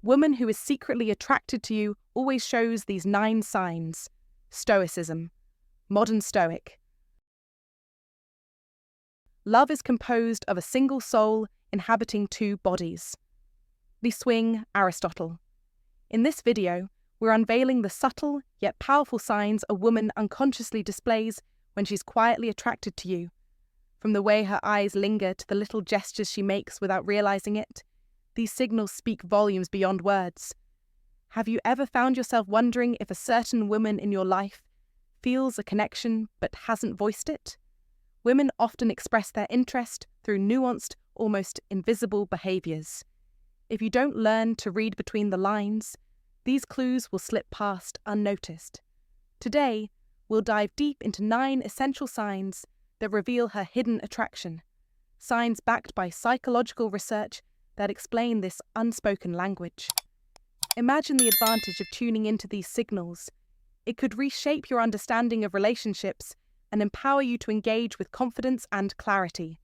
woman who is secretly attracted to you always shows these 9 signs. Stoicism. Modern Stoic. Love is composed of a single soul inhabiting 2 bodies. The swing, Aristotle. In this video, we're unveiling the subtle yet powerful signs a woman unconsciously displays when she's quietly attracted to you. From the way her eyes linger to the little gestures she makes without realizing it, these signals speak volumes beyond words. Have you ever found yourself wondering if a certain woman in your life feels a connection but hasn't voiced it? Women often express their interest through nuanced, almost invisible behaviors. If you don't learn to read between the lines, these clues will slip past unnoticed. Today, we'll dive deep into 9 essential signs that reveal her hidden attraction, signs backed by psychological research that explain this unspoken language. Imagine the advantage of tuning into these signals. It could reshape your understanding of relationships and empower you to engage with confidence and clarity.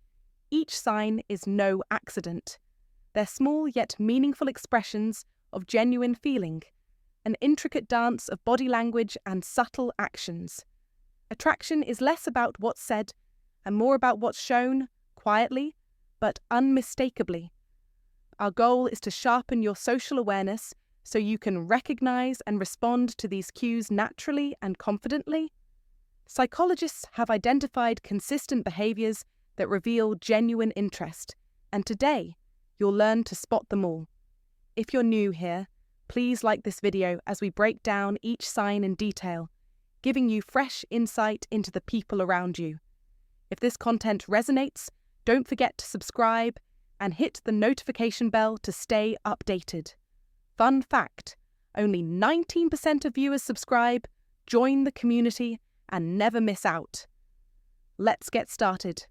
Each sign is no accident. They're small yet meaningful expressions of genuine feeling, an intricate dance of body language and subtle actions. Attraction is less about what's said and more about what's shown, quietly, but unmistakably. Our goal is to sharpen your social awareness so you can recognize and respond to these cues naturally and confidently. Psychologists have identified consistent behaviors that reveal genuine interest, and today, you'll learn to spot them all. If you're new here, please like this video as we break down each sign in detail, giving you fresh insight into the people around you. If this content resonates, don't forget to subscribe and hit the notification bell to stay updated. Fun fact, only 19% of viewers subscribe, join the community, and never miss out. Let's get started.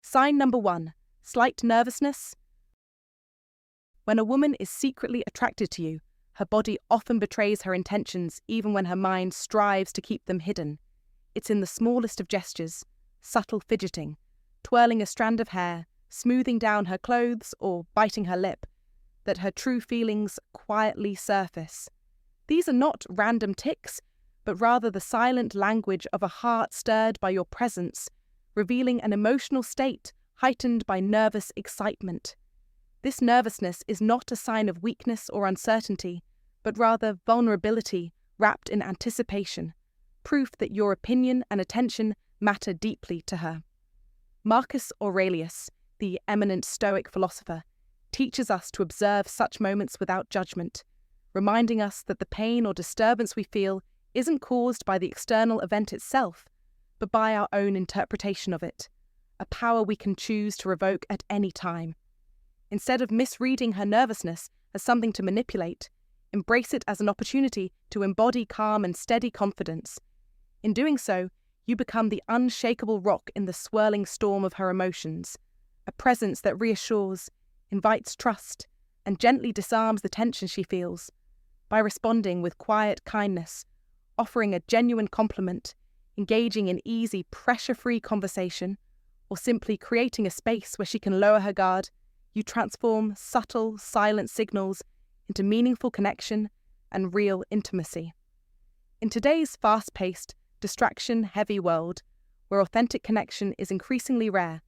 Sign number 1, slight nervousness. When a woman is secretly attracted to you, her body often betrays her intentions even when her mind strives to keep them hidden. It's in the smallest of gestures, subtle fidgeting, twirling a strand of hair, smoothing down her clothes, or biting her lip, that her true feelings quietly surface. These are not random tics, but rather the silent language of a heart stirred by your presence, revealing an emotional state heightened by nervous excitement. This nervousness is not a sign of weakness or uncertainty, but rather vulnerability wrapped in anticipation, proof that your opinion and attention matter deeply to her. Marcus Aurelius, the eminent Stoic philosopher, teaches us to observe such moments without judgment, reminding us that the pain or disturbance we feel isn't caused by the external event itself, but by our own interpretation of it, a power we can choose to revoke at any time. Instead of misreading her nervousness as something to manipulate, embrace it as an opportunity to embody calm and steady confidence. In doing so, you become the unshakable rock in the swirling storm of her emotions, a presence that reassures, invites trust, and gently disarms the tension she feels. By responding with quiet kindness, offering a genuine compliment, engaging in easy, pressure-free conversation, or simply creating a space where she can lower her guard, you transform subtle, silent signals into meaningful connection and real intimacy. In today's fast-paced, distraction-heavy world, where authentic connection is increasingly rare,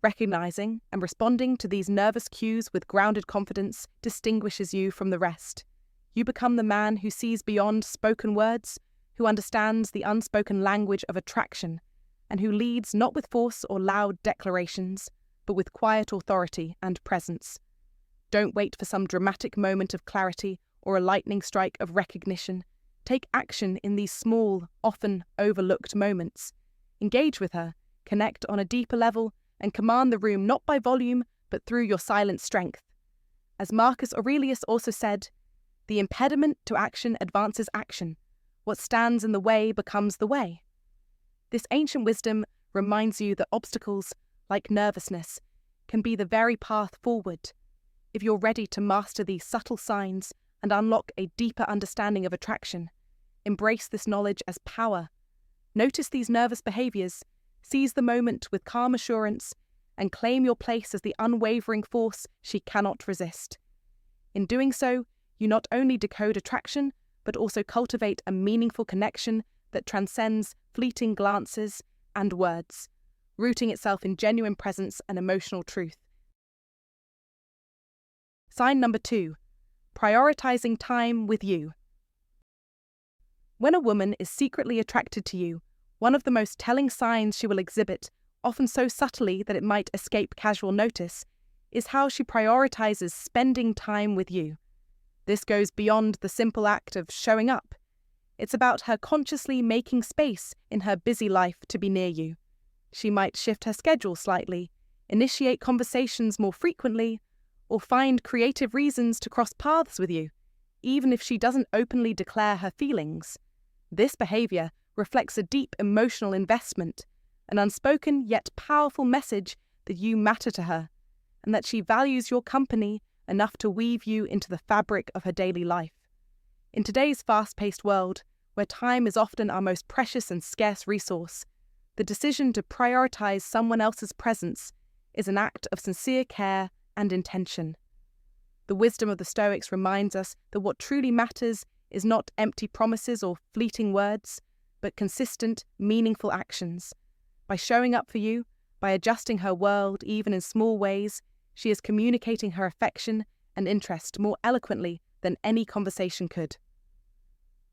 recognizing and responding to these nervous cues with grounded confidence distinguishes you from the rest. You become the man who sees beyond spoken words, who understands the unspoken language of attraction, and who leads not with force or loud declarations, but with quiet authority and presence. Don't wait for some dramatic moment of clarity or a lightning strike of recognition. Take action in these small, often overlooked moments. Engage with her, connect on a deeper level, and command the room not by volume, but through your silent strength. As Marcus Aurelius also said, "The impediment to action advances action. What stands in the way becomes the way." This ancient wisdom reminds you that obstacles, like nervousness, can be the very path forward. If you're ready to master these subtle signs and unlock a deeper understanding of attraction, embrace this knowledge as power. Notice these nervous behaviors, seize the moment with calm assurance, and claim your place as the unwavering force she cannot resist. In doing so, you not only decode attraction, but also cultivate a meaningful connection that transcends fleeting glances and words, rooting itself in genuine presence and emotional truth. Sign number 2, prioritizing time with you. When a woman is secretly attracted to you, one of the most telling signs she will exhibit, often so subtly that it might escape casual notice, is how she prioritizes spending time with you. This goes beyond the simple act of showing up. It's about her consciously making space in her busy life to be near you. She might shift her schedule slightly, initiate conversations more frequently, or find creative reasons to cross paths with you, even if she doesn't openly declare her feelings. This behavior reflects a deep emotional investment, an unspoken yet powerful message that you matter to her, and that she values your company enough to weave you into the fabric of her daily life. In today's fast-paced world, where time is often our most precious and scarce resource, the decision to prioritize someone else's presence is an act of sincere care and intention. The wisdom of the Stoics reminds us that what truly matters is not empty promises or fleeting words, but consistent, meaningful actions. By showing up for you, by adjusting her world even in small ways, she is communicating her affection and interest more eloquently than any conversation could.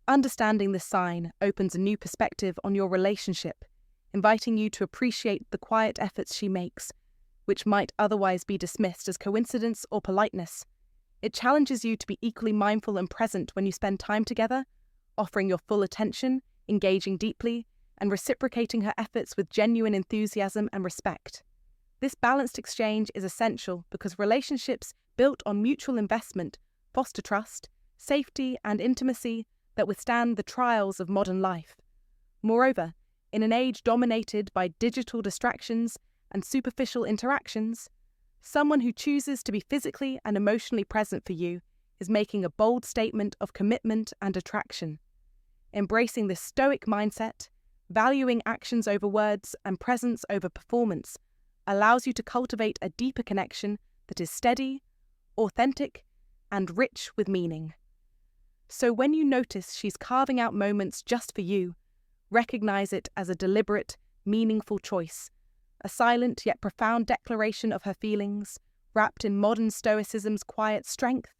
Understanding this sign opens a new perspective on your relationship, inviting you to appreciate the quiet efforts she makes, which might otherwise be dismissed as coincidence or politeness. It challenges you to be equally mindful and present when you spend time together, offering your full attention, engaging deeply, and reciprocating her efforts with genuine enthusiasm and respect. This balanced exchange is essential because relationships built on mutual investment foster trust, safety, and intimacy that withstand the trials of modern life. Moreover, in an age dominated by digital distractions and superficial interactions, someone who chooses to be physically and emotionally present for you is making a bold statement of commitment and attraction. Embracing this Stoic mindset, valuing actions over words and presence over performance, allows you to cultivate a deeper connection that is steady, authentic, and rich with meaning. So when you notice she's carving out moments just for you, recognize it as a deliberate, meaningful choice, a silent yet profound declaration of her feelings, wrapped in modern Stoicism's quiet strength.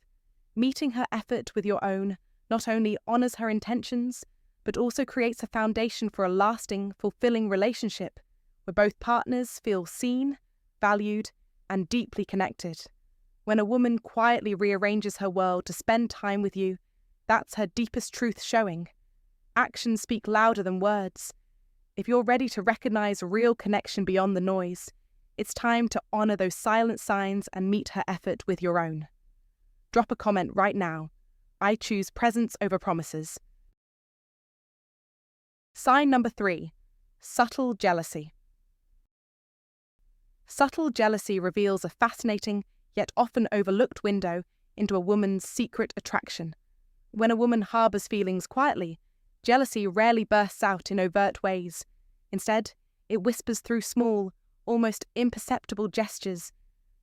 Meeting her effort with your own not only honors her intentions, but also creates a foundation for a lasting, fulfilling relationship where both partners feel seen, valued, and deeply connected. When a woman quietly rearranges her world to spend time with you, that's her deepest truth showing. Actions speak louder than words. If you're ready to recognize real connection beyond the noise, it's time to honor those silent signs and meet her effort with your own. Drop a comment right now. I choose presence over promises. Sign number 3, subtle jealousy. Subtle jealousy reveals a fascinating, yet often overlooked window into a woman's secret attraction. When a woman harbors feelings quietly, jealousy rarely bursts out in overt ways. Instead, it whispers through small, almost imperceptible gestures.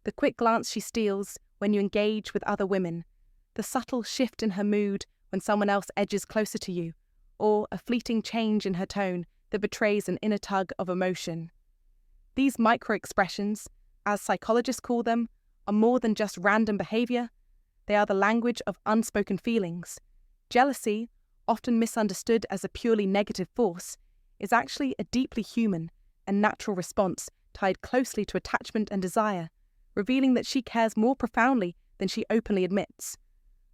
The quick glance she steals when you engage with other women, the subtle shift in her mood when someone else edges closer to you, or a fleeting change in her tone that betrays an inner tug of emotion. These micro-expressions, as psychologists call them, are more than just random behavior. They are the language of unspoken feelings. Jealousy, often misunderstood as a purely negative force, is actually a deeply human and natural response tied closely to attachment and desire, revealing that she cares more profoundly than she openly admits.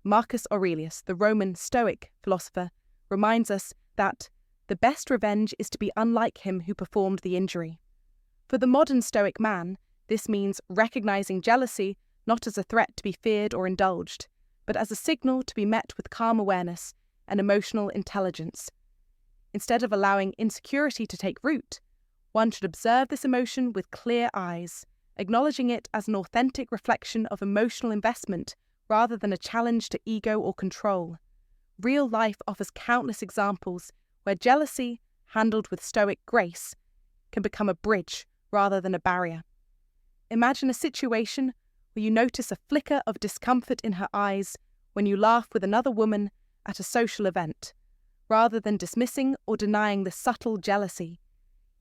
Marcus Aurelius, the Roman Stoic philosopher, reminds us that the best revenge is to be unlike him who performed the injury. For the modern Stoic man, this means recognizing jealousy not as a threat to be feared or indulged, but as a signal to be met with calm awareness and emotional intelligence. Instead of allowing insecurity to take root, one should observe this emotion with clear eyes, acknowledging it as an authentic reflection of emotional investment rather than a challenge to ego or control. Real life offers countless examples where jealousy, handled with Stoic grace, can become a bridge rather than a barrier. Imagine a situation where you notice a flicker of discomfort in her eyes when you laugh with another woman at a social event. Rather than dismissing or denying the subtle jealousy,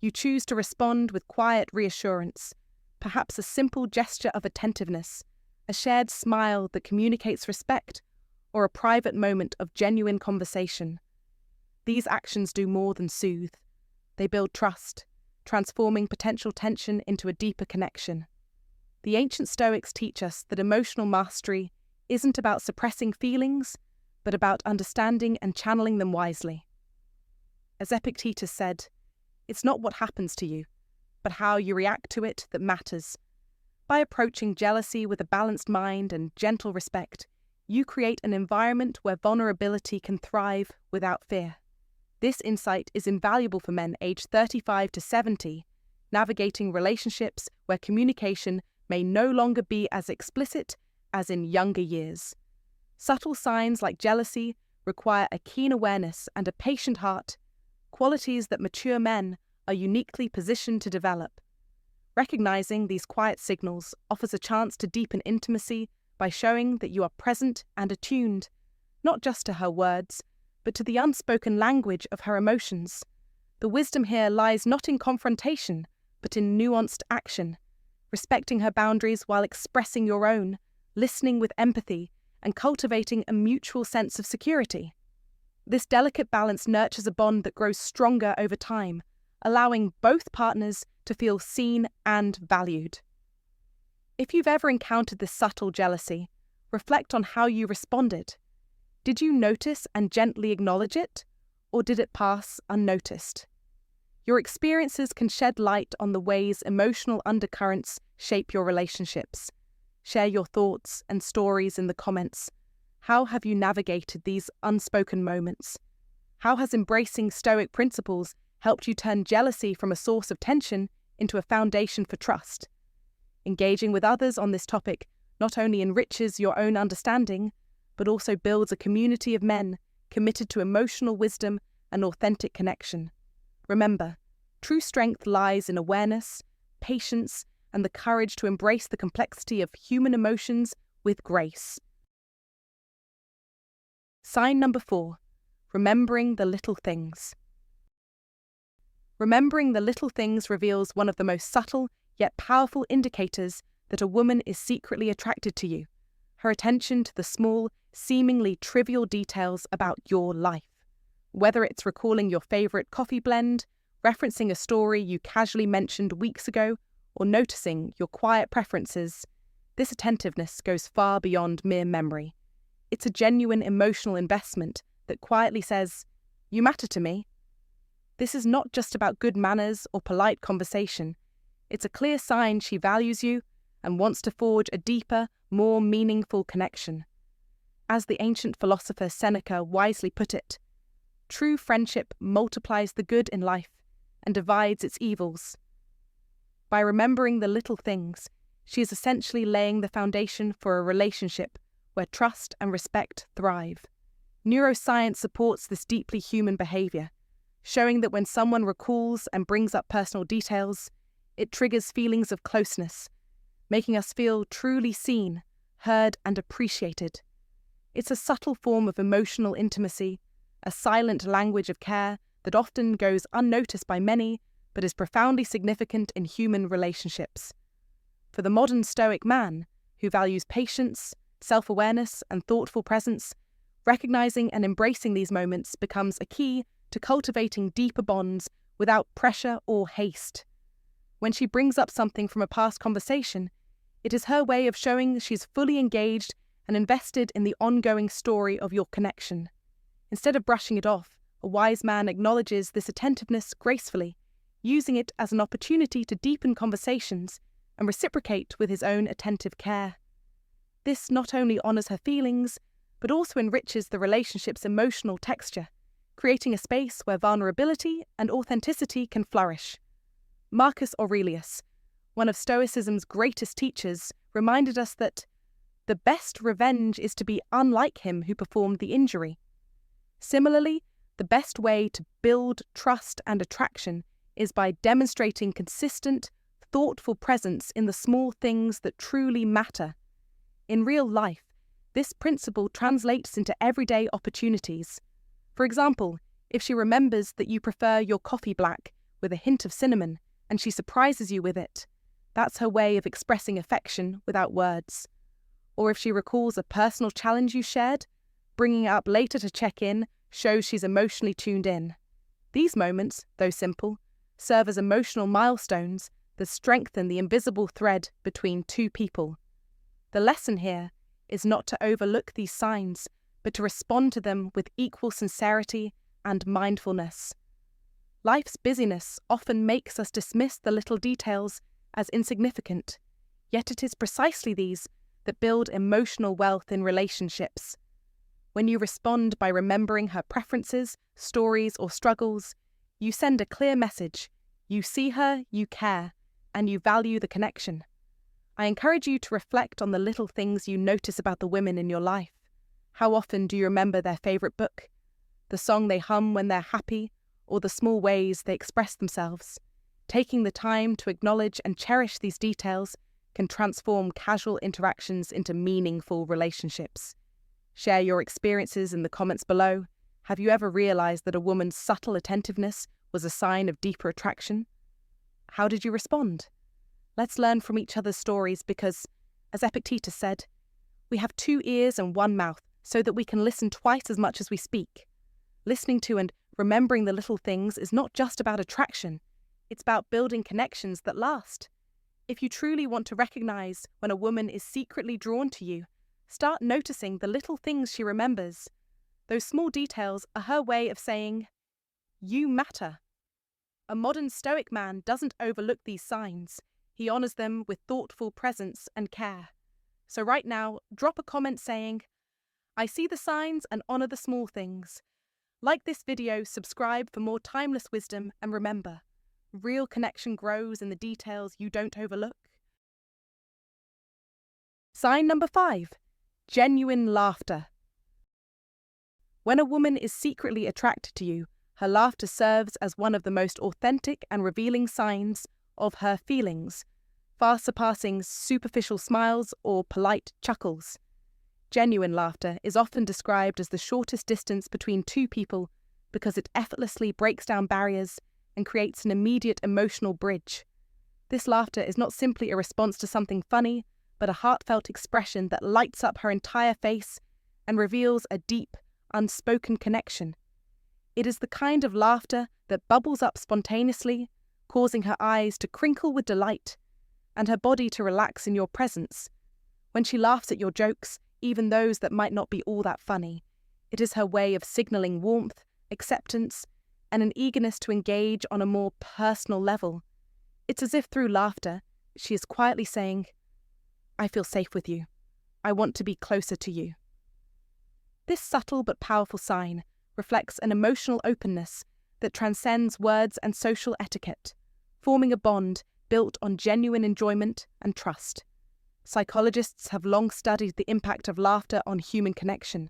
you choose to respond with quiet reassurance, perhaps a simple gesture of attentiveness, a shared smile that communicates respect, or a private moment of genuine conversation. These actions do more than soothe. They build trust, transforming potential tension into a deeper connection. The ancient Stoics teach us that emotional mastery isn't about suppressing feelings, but about understanding and channeling them wisely. As Epictetus said, "It's not what happens to you, but how you react to it that matters." By approaching jealousy with a balanced mind and gentle respect, you create an environment where vulnerability can thrive without fear. This insight is invaluable for men aged 35 to 70, navigating relationships where communication may no longer be as explicit as in younger years. Subtle signs like jealousy require a keen awareness and a patient heart, qualities that mature men are uniquely positioned to develop. Recognizing these quiet signals offers a chance to deepen intimacy by showing that you are present and attuned, not just to her words, but to the unspoken language of her emotions. The wisdom here lies not in confrontation, but in nuanced action, respecting her boundaries while expressing your own, listening with empathy, and cultivating a mutual sense of security. This delicate balance nurtures a bond that grows stronger over time, allowing both partners to feel seen and valued. If you've ever encountered this subtle jealousy, reflect on how you responded. Did you notice and gently acknowledge it, or did it pass unnoticed? Your experiences can shed light on the ways emotional undercurrents shape your relationships. Share your thoughts and stories in the comments. How have you navigated these unspoken moments? How has embracing Stoic principles helped you turn jealousy from a source of tension into a foundation for trust? Engaging with others on this topic not only enriches your own understanding, but also builds a community of men committed to emotional wisdom and authentic connection. Remember, true strength lies in awareness, patience, and the courage to embrace the complexity of human emotions with grace. Sign number 4, remembering the little things. Remembering the little things reveals one of the most subtle yet powerful indicators that a woman is secretly attracted to you: her attention to the small, seemingly trivial details about your life. Whether it's recalling your favorite coffee blend, referencing a story you casually mentioned weeks ago, or noticing your quiet preferences, this attentiveness goes far beyond mere memory. It's a genuine emotional investment that quietly says, "You matter to me." This is not just about good manners or polite conversation. It's a clear sign she values you and wants to forge a deeper, more meaningful connection. As the ancient philosopher Seneca wisely put it, true friendship multiplies the good in life and divides its evils. By remembering the little things, she is essentially laying the foundation for a relationship where trust and respect thrive. Neuroscience supports this deeply human behavior, showing that when someone recalls and brings up personal details, it triggers feelings of closeness, making us feel truly seen, heard, and appreciated. It's a subtle form of emotional intimacy, a silent language of care that often goes unnoticed by many, but is profoundly significant in human relationships. For the modern Stoic man, who values patience, self-awareness, and thoughtful presence, recognizing and embracing these moments becomes a key to cultivating deeper bonds without pressure or haste. When she brings up something from a past conversation, it is her way of showing she's fully engaged and invested in the ongoing story of your connection. Instead of brushing it off, a wise man acknowledges this attentiveness gracefully, using it as an opportunity to deepen conversations and reciprocate with his own attentive care. This not only honors her feelings, but also enriches the relationship's emotional texture, creating a space where vulnerability and authenticity can flourish. Marcus Aurelius, one of Stoicism's greatest teachers, reminded us that the best revenge is to be unlike him who performed the injury. Similarly, the best way to build trust and attraction is by demonstrating consistent, thoughtful presence in the small things that truly matter. In real life, this principle translates into everyday opportunities. For example, if she remembers that you prefer your coffee black with a hint of cinnamon and she surprises you with it, that's her way of expressing affection without words. Or if she recalls a personal challenge you shared, bringing it up later to check in shows she's emotionally tuned in. These moments, though simple, serve as emotional milestones that strengthen the invisible thread between two people. The lesson here is not to overlook these signs, but to respond to them with equal sincerity and mindfulness. Life's busyness often makes us dismiss the little details as insignificant, yet it is precisely these that build emotional wealth in relationships. When you respond by remembering her preferences, stories, or struggles, you send a clear message. You see her, you care, and you value the connection. I encourage you to reflect on the little things you notice about the women in your life. How often do you remember their favourite book, the song they hum when they're happy, or the small ways they express themselves? Taking the time to acknowledge and cherish these details can transform casual interactions into meaningful relationships. Share your experiences in the comments below. Have you ever realised that a woman's subtle attentiveness was a sign of deeper attraction? How did you respond? Let's learn from each other's stories because, as Epictetus said, we have 2 ears and 1 mouth so that we can listen twice as much as we speak. Listening to and remembering the little things is not just about attraction, it's about building connections that last. If you truly want to recognise when a woman is secretly drawn to you, start noticing the little things she remembers. Those small details are her way of saying, "You matter." A modern Stoic man doesn't overlook these signs. He honours them with thoughtful presence and care. So right now, drop a comment saying, "I see the signs and honour the small things." Like this video, subscribe for more timeless wisdom, and remember, real connection grows in the details you don't overlook. Sign number 5. Genuine laughter. When a woman is secretly attracted to you, her laughter serves as one of the most authentic and revealing signs of her feelings, far surpassing superficial smiles or polite chuckles. Genuine laughter is often described as the shortest distance between two people because it effortlessly breaks down barriers and creates an immediate emotional bridge. This laughter is not simply a response to something funny, but a heartfelt expression that lights up her entire face and reveals a deep, unspoken connection. It is the kind of laughter that bubbles up spontaneously, causing her eyes to crinkle with delight and her body to relax in your presence. When she laughs at your jokes, even those that might not be all that funny, it is her way of signalling warmth, acceptance, and an eagerness to engage on a more personal level. It's as if through laughter, she is quietly saying, "I feel safe with you. I want to be closer to you." This subtle but powerful sign reflects an emotional openness that transcends words and social etiquette, forming a bond built on genuine enjoyment and trust. Psychologists have long studied the impact of laughter on human connection,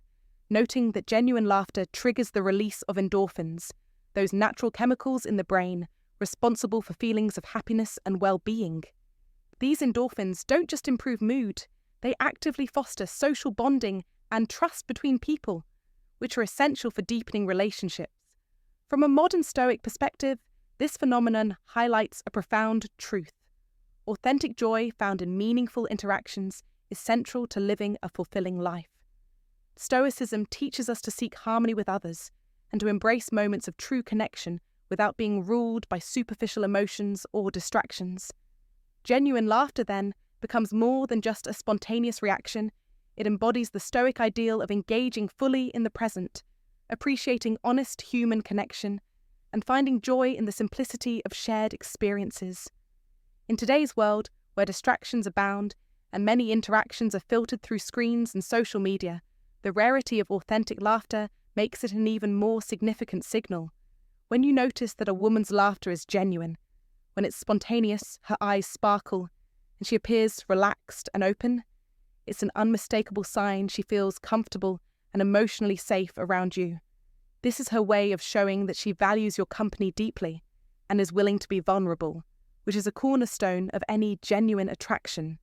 noting that genuine laughter triggers the release of endorphins, those natural chemicals in the brain responsible for feelings of happiness and well-being. These endorphins don't just improve mood, they actively foster social bonding and trust between people, which are essential for deepening relationships. From a modern Stoic perspective, this phenomenon highlights a profound truth. Authentic joy found in meaningful interactions is central to living a fulfilling life. Stoicism teaches us to seek harmony with others and to embrace moments of true connection without being ruled by superficial emotions or distractions. Genuine laughter, then, becomes more than just a spontaneous reaction. It embodies the Stoic ideal of engaging fully in the present, appreciating honest human connection, and finding joy in the simplicity of shared experiences. In today's world, where distractions abound and many interactions are filtered through screens and social media, the rarity of authentic laughter makes it an even more significant signal. When you notice that a woman's laughter is genuine, when it's spontaneous, her eyes sparkle, and she appears relaxed and open, it's an unmistakable sign she feels comfortable and emotionally safe around you. This is her way of showing that she values your company deeply and is willing to be vulnerable, which is a cornerstone of any genuine attraction.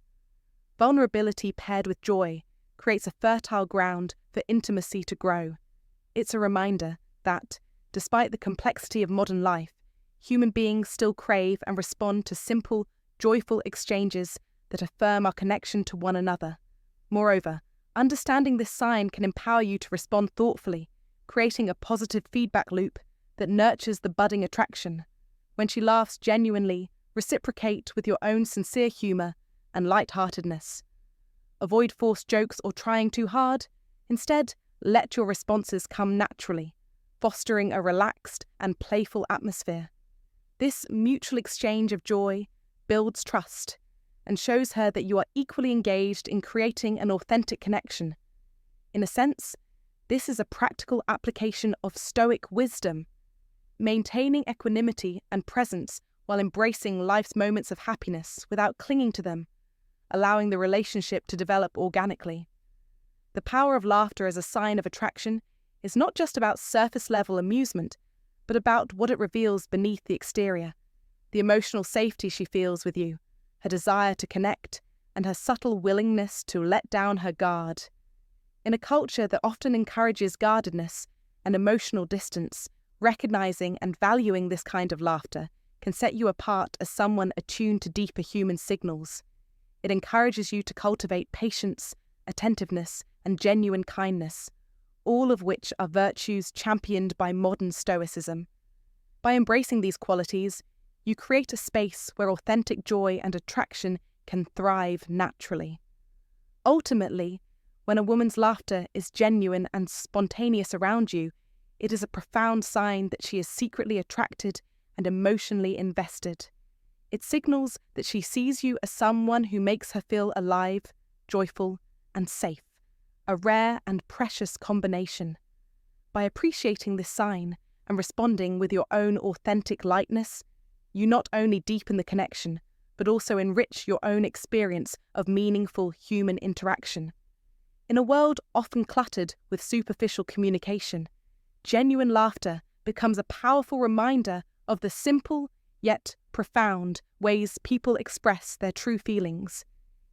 Vulnerability paired with joy creates a fertile ground for intimacy to grow. It's a reminder that, despite the complexity of modern life, human beings still crave and respond to simple, joyful exchanges that affirm our connection to one another. Moreover, understanding this sign can empower you to respond thoughtfully, creating a positive feedback loop that nurtures the budding attraction. When she laughs genuinely, reciprocate with your own sincere humour and lightheartedness. Avoid forced jokes or trying too hard. Instead, let your responses come naturally, fostering a relaxed and playful atmosphere. This mutual exchange of joy builds trust and shows her that you are equally engaged in creating an authentic connection. In a sense, this is a practical application of Stoic wisdom, maintaining equanimity and presence while embracing life's moments of happiness without clinging to them, allowing the relationship to develop organically. The power of laughter as a sign of attraction is not just about surface-level amusement, but about what it reveals beneath the exterior, the emotional safety she feels with you, her desire to connect, and her subtle willingness to let down her guard. In a culture that often encourages guardedness and emotional distance, recognizing and valuing this kind of laughter can set you apart as someone attuned to deeper human signals. It encourages you to cultivate patience, attentiveness, and genuine kindness, all of which are virtues championed by modern Stoicism. By embracing these qualities, you create a space where authentic joy and attraction can thrive naturally. Ultimately, when a woman's laughter is genuine and spontaneous around you, it is a profound sign that she is secretly attracted and emotionally invested. It signals that she sees you as someone who makes her feel alive, joyful, and safe, a rare and precious combination. By appreciating this sign and responding with your own authentic lightness, you not only deepen the connection, but also enrich your own experience of meaningful human interaction. In a world often cluttered with superficial communication, genuine laughter becomes a powerful reminder of the simple, yet profound, ways people express their true feelings.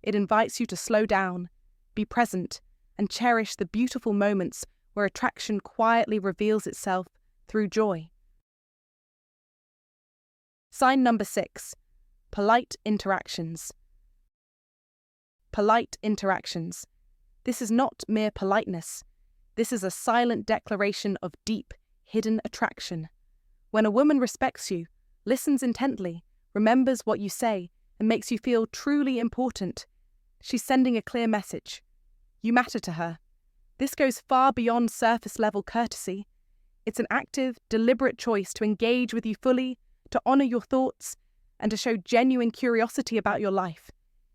It invites you to slow down, be present, and cherish the beautiful moments where attraction quietly reveals itself through joy. Sign number 6. Polite interactions. Polite interactions. This is not mere politeness. This is a silent declaration of deep, hidden attraction. When a woman respects you, listens intently, remembers what you say, and makes you feel truly important, she's sending a clear message. You matter to her. This goes far beyond surface-level courtesy. It's an active, deliberate choice to engage with you fully, to honour your thoughts, and to show genuine curiosity about your life.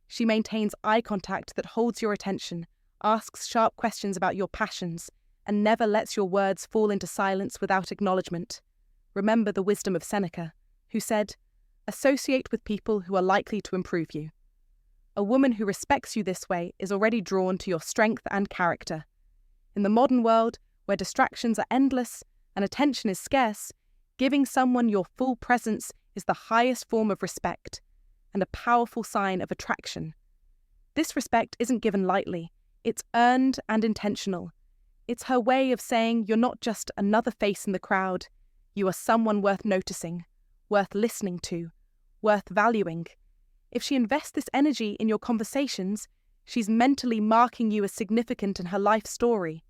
She maintains eye contact that holds your attention, asks sharp questions about your passions, and never lets your words fall into silence without acknowledgement. Remember the wisdom of Seneca, who said, "Associate with people who are likely to improve you." A woman who respects you this way is already drawn to your strength and character. In the modern world, where distractions are endless and attention is scarce, giving someone your full presence is the highest form of respect and a powerful sign of attraction. This respect isn't given lightly, it's earned and intentional. It's her way of saying you're not just another face in the crowd, you are someone worth noticing, worth listening to, worth valuing. If she invests this energy in your conversations, she's mentally marking you as significant in her life story.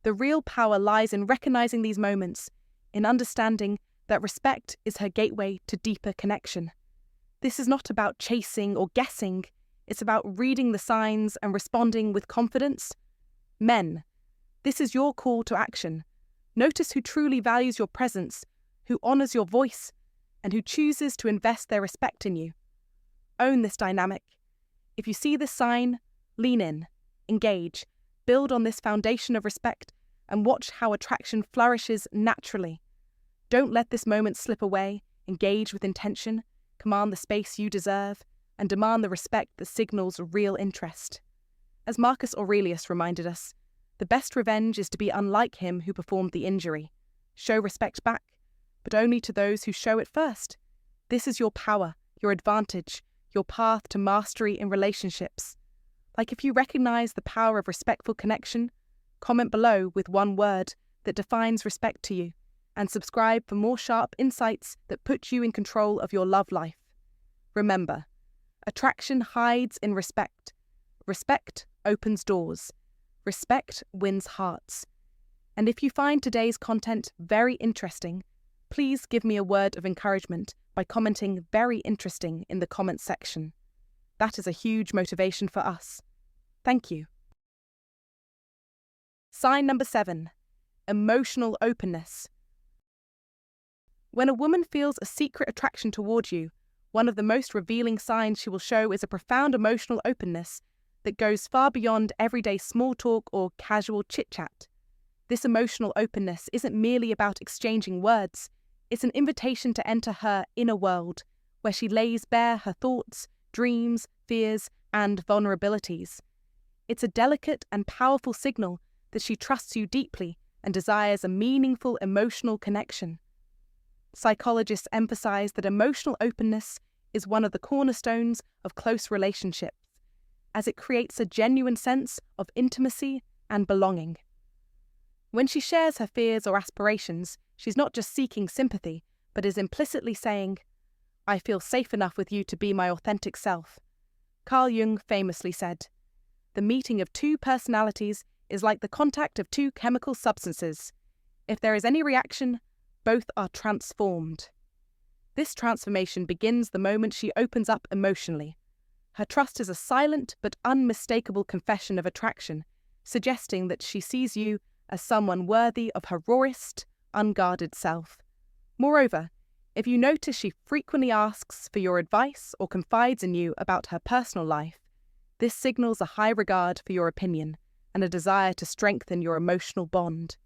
The real power lies in recognizing these moments, in understanding that respect is her gateway to deeper connection. This is not about chasing or guessing, it's about reading the signs and responding with confidence. Men, this is your call to action. Notice who truly values your presence, who honors your voice, and who chooses to invest their respect in you. Own this dynamic. If you see this sign, lean in, engage, build on this foundation of respect, and watch how attraction flourishes naturally. Don't let this moment slip away. Engage with intention, command the space you deserve, and demand the respect that signals real interest. As Marcus Aurelius reminded us, the best revenge is to be unlike him who performed the injury. Show respect back, but only to those who show it first. This is your power, your advantage, your path to mastery in relationships. Like if you recognize the power of respectful connection, comment below with one word that defines respect to you, and subscribe for more sharp insights that put you in control of your love life. Remember, attraction hides in respect. Respect opens doors. Respect wins hearts. And if you find today's content very interesting, please give me a word of encouragement by commenting "very interesting" in the comments section. That is a huge motivation for us. Thank you. Sign number 7. Emotional openness. When a woman feels a secret attraction toward you, one of the most revealing signs she will show is a profound emotional openness that goes far beyond everyday small talk or casual chit-chat. This emotional openness isn't merely about exchanging words, it's an invitation to enter her inner world, where she lays bare her thoughts, dreams, fears, and vulnerabilities. It's a delicate and powerful signal that she trusts you deeply and desires a meaningful emotional connection. Psychologists emphasize that emotional openness is one of the cornerstones of close relationships, as it creates a genuine sense of intimacy and belonging. When she shares her fears or aspirations, she's not just seeking sympathy, but is implicitly saying, "I feel safe enough with you to be my authentic self." Carl Jung famously said, "The meeting of two personalities is like the contact of two chemical substances. If there is any reaction, both are transformed." This transformation begins the moment she opens up emotionally. Her trust is a silent but unmistakable confession of attraction, suggesting that she sees you as someone worthy of her rawest, unguarded self. Moreover, if you notice she frequently asks for your advice or confides in you about her personal life, this signals a high regard for your opinion and a desire to strengthen your emotional bond.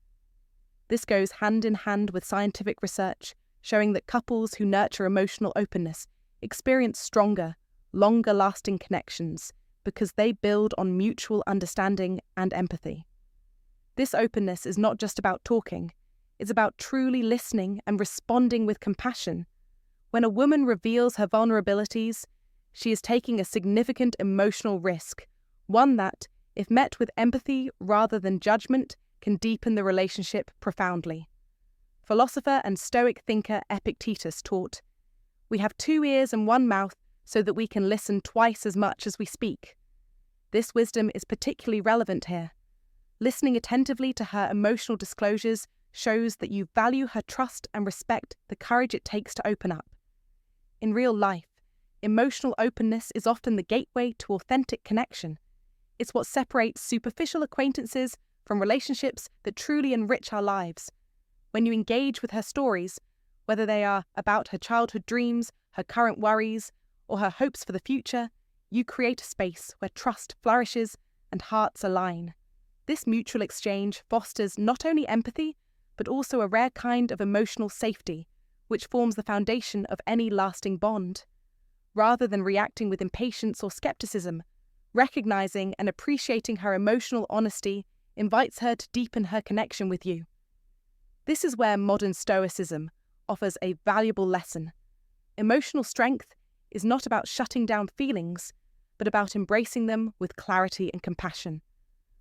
This goes hand in hand with scientific research showing that couples who nurture emotional openness experience stronger, longer-lasting connections because they build on mutual understanding and empathy. This openness is not just about talking, it's about truly listening and responding with compassion. When a woman reveals her vulnerabilities, she is taking a significant emotional risk, one that, if met with empathy rather than judgment, can deepen the relationship profoundly. Philosopher and Stoic thinker Epictetus taught, "We have 2 ears and 1 mouth so that we can listen twice as much as we speak." This wisdom is particularly relevant here. Listening attentively to her emotional disclosures shows that you value her trust and respect the courage it takes to open up. In real life, emotional openness is often the gateway to authentic connection. It's what separates superficial acquaintances from relationships that truly enrich our lives. When you engage with her stories, whether they are about her childhood dreams, her current worries, or her hopes for the future, you create a space where trust flourishes and hearts align. This mutual exchange fosters not only empathy, but also a rare kind of emotional safety, which forms the foundation of any lasting bond. Rather than reacting with impatience or skepticism, recognizing and appreciating her emotional honesty invites her to deepen her connection with you. This is where modern Stoicism offers a valuable lesson. Emotional strength is not about shutting down feelings, but about embracing them with clarity and compassion.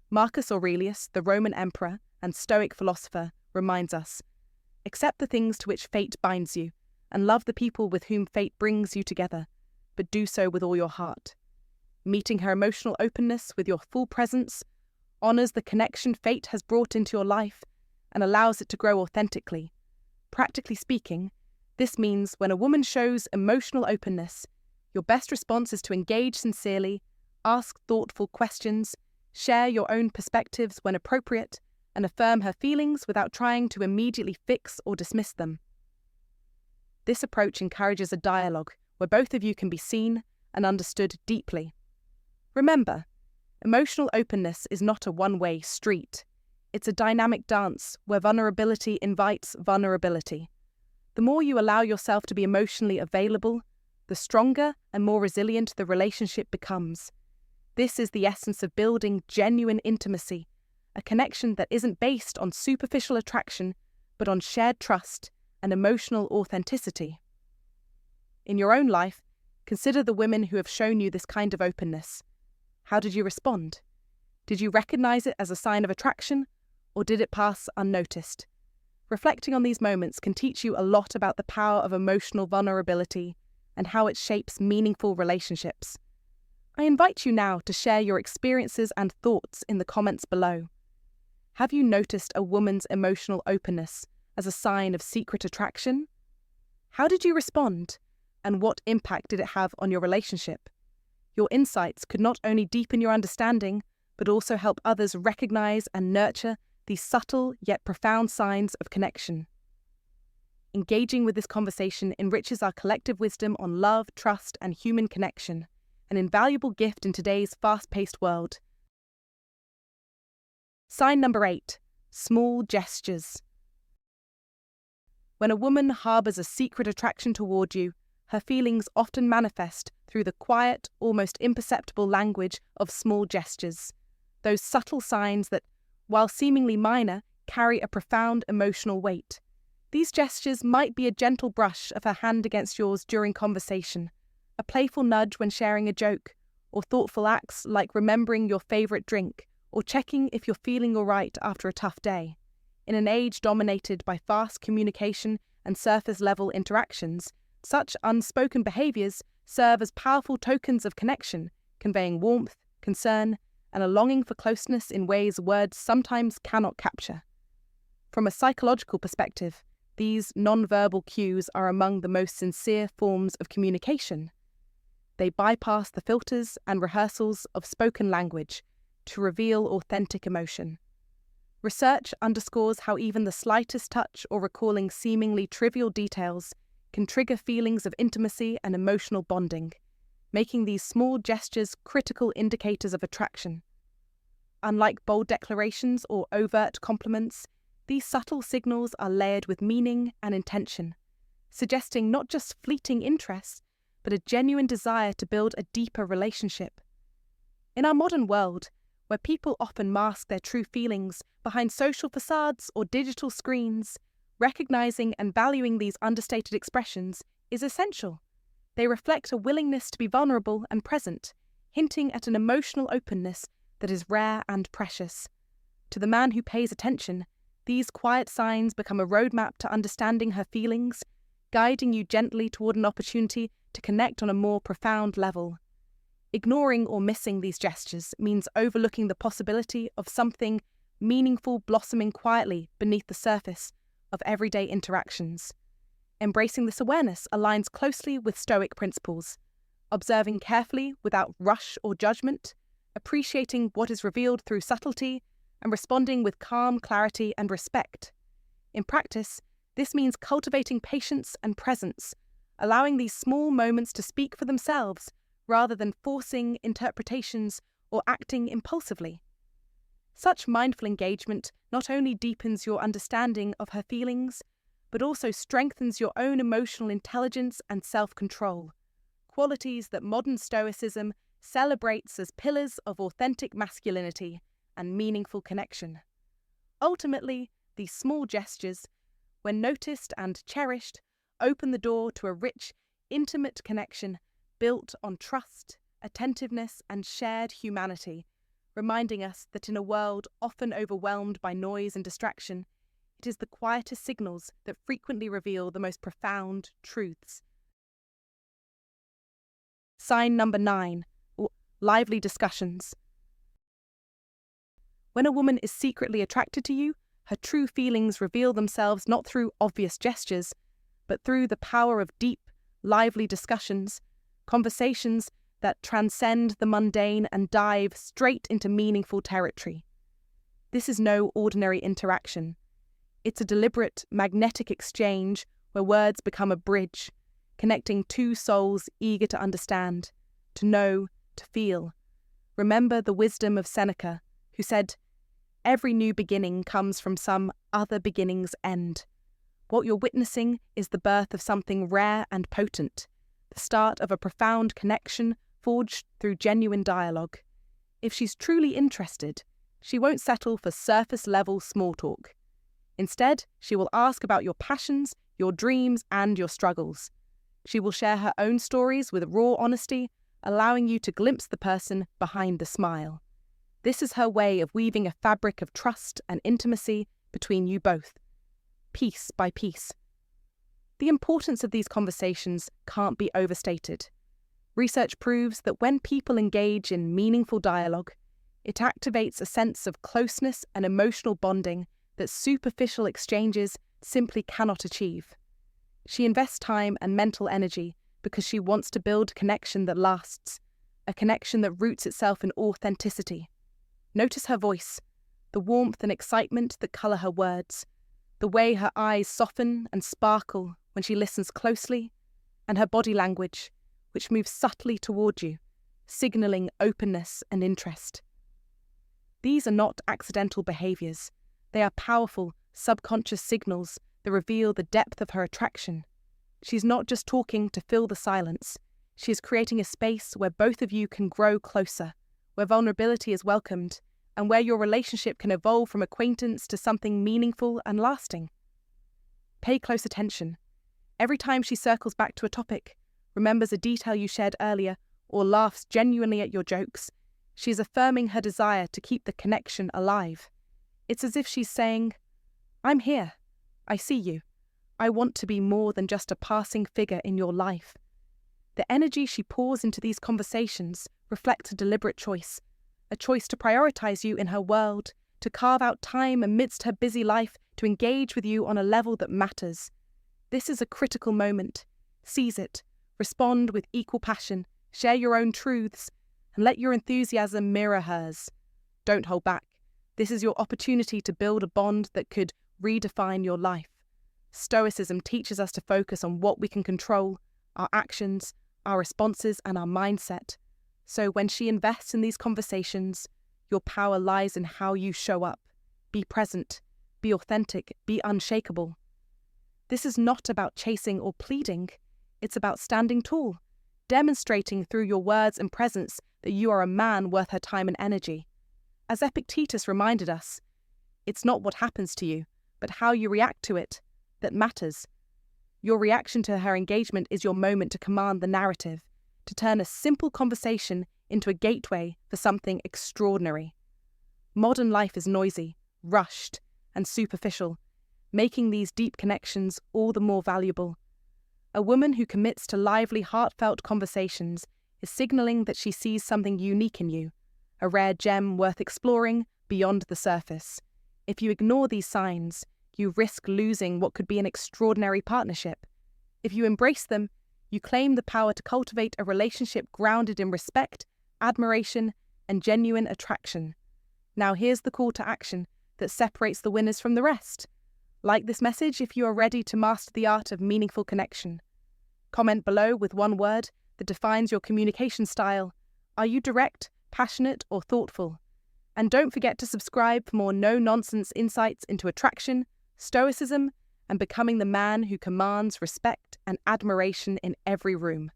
Marcus Aurelius, the Roman emperor and Stoic philosopher, reminds us, "Accept the things to which fate binds you, and love the people with whom fate brings you together, but do so with all your heart." Meeting her emotional openness with your full presence honors the connection fate has brought into your life and allows it to grow authentically. Practically speaking, this means when a woman shows emotional openness, your best response is to engage sincerely, ask thoughtful questions, share your own perspectives when appropriate, and affirm her feelings without trying to immediately fix or dismiss them. This approach encourages a dialogue where both of you can be seen and understood deeply. Remember, emotional openness is not a one-way street. It's a dynamic dance where vulnerability invites vulnerability. The more you allow yourself to be emotionally available, the stronger and more resilient the relationship becomes. This is the essence of building genuine intimacy, a connection that isn't based on superficial attraction, but on shared trust and emotional authenticity. In your own life, Consider the women who have shown you this kind of openness. How did you respond? Did you recognize it as a sign of attraction, or did it pass unnoticed? Reflecting on these moments can teach you a lot about the power of emotional vulnerability and how it shapes meaningful relationships. I invite you now to share your experiences and thoughts in the comments below. Have you noticed a woman's emotional openness as a sign of secret attraction? How did you respond, and what impact did it have on your relationship? Your insights could not only deepen your understanding, but also help others recognize and nurture these subtle yet profound signs of connection. Engaging with this conversation enriches our collective wisdom on love, trust, and human connection, an invaluable gift in today's fast-paced world. Sign number 8. Small gestures. When a woman harbors a secret attraction toward you, her feelings often manifest through the quiet, almost imperceptible language of small gestures, those subtle signs that, while seemingly minor, carry a profound emotional weight. These gestures might be a gentle brush of her hand against yours during conversation, a playful nudge when sharing a joke, or thoughtful acts like remembering your favorite drink or checking if you're feeling all right after a tough day. In an age dominated by fast communication and surface-level interactions, such unspoken behaviors serve as powerful tokens of connection, conveying warmth, concern, and a longing for closeness in ways words sometimes cannot capture. From a psychological perspective, these non-verbal cues are among the most sincere forms of communication. They bypass the filters and rehearsals of spoken language to reveal authentic emotion. Research underscores how even the slightest touch or recalling seemingly trivial details can trigger feelings of intimacy and emotional bonding, making these small gestures critical indicators of attraction. Unlike bold declarations or overt compliments, these subtle signals are layered with meaning and intention, suggesting not just fleeting interest, but a genuine desire to build a deeper relationship. In our modern world, where people often mask their true feelings behind social facades or digital screens, recognizing and valuing these understated expressions is essential. They reflect a willingness to be vulnerable and present, hinting at an emotional openness that is rare and precious. To the man who pays attention, these quiet signs become a roadmap to understanding her feelings, guiding you gently toward an opportunity to connect on a more profound level. Ignoring or missing these gestures means overlooking the possibility of something meaningful blossoming quietly beneath the surface of everyday interactions. Embracing this awareness aligns closely with Stoic principles, observing carefully without rush or judgment, appreciating what is revealed through subtlety, and responding with calm clarity and respect. In practice, this means cultivating patience and presence, allowing these small moments to speak for themselves rather than forcing interpretations or acting impulsively. Such mindful engagement not only deepens your understanding of her feelings, but also strengthens your own emotional intelligence and self-control, qualities that modern Stoicism celebrates as pillars of authentic masculinity and meaningful connection. Ultimately, these small gestures, when noticed and cherished, open the door to a rich, intimate connection built on trust, attentiveness, and shared humanity, reminding us that in a world often overwhelmed by noise and distraction, it is the quietest signals that frequently reveal the most profound truths. Sign number 9. Lively discussions. When a woman is secretly attracted to you, her true feelings reveal themselves not through obvious gestures, but through the power of deep, lively discussions, conversations that transcend the mundane and dive straight into meaningful territory. This is no ordinary interaction. It's a deliberate, magnetic exchange where words become a bridge, connecting two souls eager to understand, to know, to feel. Remember the wisdom of Seneca, who said, "Every new beginning comes from some other beginning's end." What you're witnessing is the birth of something rare and potent, the start of a profound connection forged through genuine dialogue. If she's truly interested, she won't settle for surface-level small talk. Instead, she will ask about your passions, your dreams, and your struggles. She will share her own stories with raw honesty, allowing you to glimpse the person behind the smile. This is her way of weaving a fabric of trust and intimacy between you both, piece by piece. The importance of these conversations can't be overstated. Research proves that when people engage in meaningful dialogue, it activates a sense of closeness and emotional bonding that superficial exchanges simply cannot achieve. She invests time and mental energy because she wants to build a connection that lasts, a connection that roots itself in authenticity. Notice her voice, the warmth and excitement that colour her words, the way her eyes soften and sparkle when she listens closely, and her body language, which moves subtly toward you, signalling openness and interest. These are not accidental behaviours. They are powerful, subconscious signals that reveal the depth of her attraction. She's not just talking to fill the silence. She is creating a space where both of you can grow closer, where vulnerability is welcomed, and where your relationship can evolve from acquaintance to something meaningful and lasting. Pay close attention. Every time she circles back to a topic, remembers a detail you shared earlier, or laughs genuinely at your jokes, she is affirming her desire to keep the connection alive. It's as if she's saying, "I'm here. I see you. I want to be more than just a passing figure in your life." The energy she pours into these conversations reflects a deliberate choice, a choice to prioritize you in her world, to carve out time amidst her busy life to engage with you on a level that matters. This is a critical moment. Seize it, respond with equal passion, share your own truths, and let your enthusiasm mirror hers. Don't hold back. This is your opportunity to build a bond that could redefine your life. Stoicism teaches us to focus on what we can control, our actions, our responses, and our mindset. So when she invests in these conversations, your power lies in how you show up. Be present, be authentic, be unshakable. This is not about chasing or pleading. It's about standing tall, demonstrating through your words and presence that you are a man worth her time and energy. As Epictetus reminded us, it's not what happens to you, but how you react to it that matters. Your reaction to her engagement is your moment to command the narrative, to turn a simple conversation into a gateway for something extraordinary. Modern life is noisy, rushed, and superficial, making these deep connections all the more valuable. A woman who commits to lively, heartfelt conversations is signalling that she sees something unique in you, a rare gem worth exploring beyond the surface. If you ignore these signs, you risk losing what could be an extraordinary partnership. If you embrace them, you claim the power to cultivate a relationship grounded in respect, admiration, and genuine attraction. Now here's the call to action that separates the winners from the rest. Like this message if you are ready to master the art of meaningful connection. Comment below with one word that defines your communication style. Are you direct, passionate, or thoughtful? And don't forget to subscribe for more no-nonsense insights into attraction, stoicism, and becoming the man who commands respect and admiration in every room.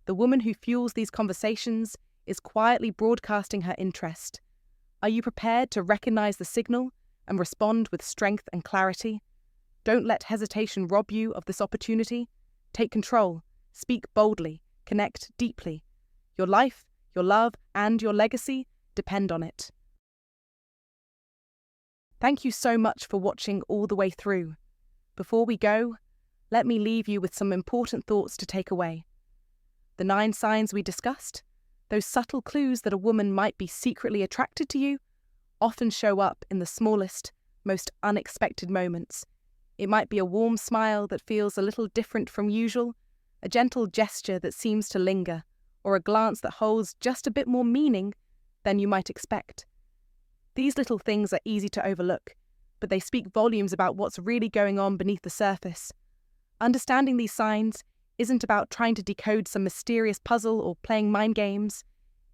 The woman who fuels these conversations is quietly broadcasting her interest. Are you prepared to recognize the signal and respond with strength and clarity? Don't let hesitation rob you of this opportunity. Take control, speak boldly, connect deeply. Your life, your love, and your legacy depend on it. Thank you so much for watching all the way through. Before we go, let me leave you with some important thoughts to take away. The 9 signs we discussed, those subtle clues that a woman might be secretly attracted to you, often show up in the smallest, most unexpected moments. It might be a warm smile that feels a little different from usual, a gentle gesture that seems to linger, or a glance that holds just a bit more meaning than you might expect. These little things are easy to overlook, but they speak volumes about what's really going on beneath the surface. Understanding these signs isn't about trying to decode some mysterious puzzle or playing mind games.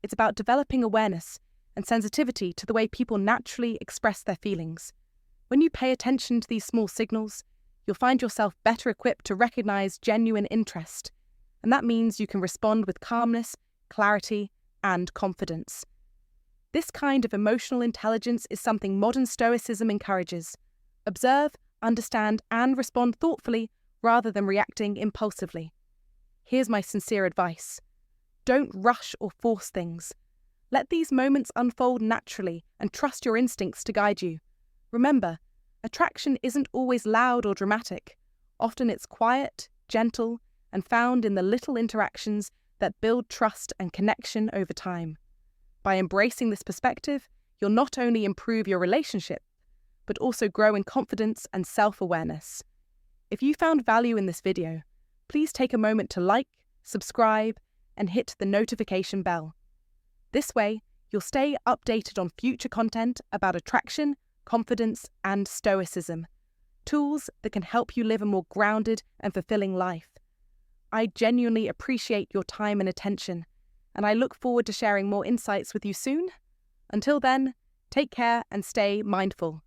It's about developing awareness and sensitivity to the way people naturally express their feelings. When you pay attention to these small signals, you'll find yourself better equipped to recognize genuine interest, and that means you can respond with calmness, clarity, and confidence. This kind of emotional intelligence is something modern Stoicism encourages. Observe, understand, and respond thoughtfully rather than reacting impulsively. here's my sincere advice. Don't rush or force things. Let these moments unfold naturally and trust your instincts to guide you. Remember, attraction isn't always loud or dramatic. Often it's quiet, gentle, and found in the little interactions that build trust and connection over time. By embracing this perspective, you'll not only improve your relationship, but also grow in confidence and self-awareness. If you found value in this video, please take a moment to like, subscribe, and hit the notification bell. This way, you'll stay updated on future content about attraction, confidence, and Stoicism, tools that can help you live a more grounded and fulfilling life. I genuinely appreciate your time and attention, and I look forward to sharing more insights with you soon. Until then, take care and stay mindful.